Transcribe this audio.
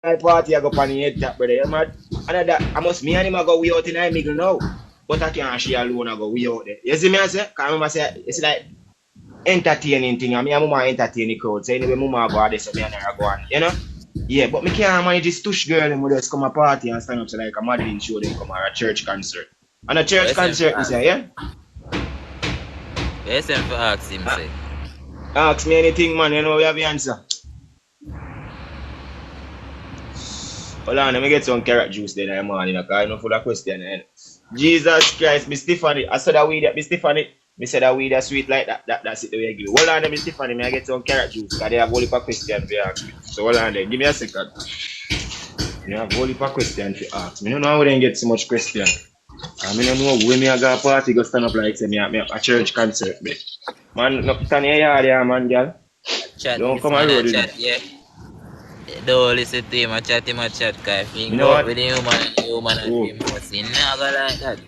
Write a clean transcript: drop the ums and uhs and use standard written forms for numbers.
party I go on the head top, brother. You mad? And that I must me and him I go way out in the middle now. But I can't she alone I go way out there. You see me I say? Cause I remember say it's like entertaining thing. I mean I'm more entertain the crowd. So anyway, mama go out there so me and her go on. You know? Yeah, but me can't manage this tush girl and we just come a party and stand up so like a modeling show them come or a church concert. And a church concert we say, yeah? Yes, and for ask him say. Ask me anything man, you know we have the answer. Hold on, let me get some carrot juice then in the morning, because I know full of question. Jesus Christ, Miss Stephanie, I saw that weed, Miss Stephanie, me said that weed is sweet like that, that's it the way I give you. Hold on, Miss Stephanie, may I get some carrot juice, because they have only for question to ask me. So hold on there, give me a second. They have only for question to ask me. I don't know how they get so much question. I mean, I don't know when me I go a party, go stand up like say me a church concert. Man, no stand here, yeah, man, girl. Chat, Don't come around with chat, yeah. Don't listen to him, I chat, cause if you You know go what? with the human and the human and the emotion, never like that.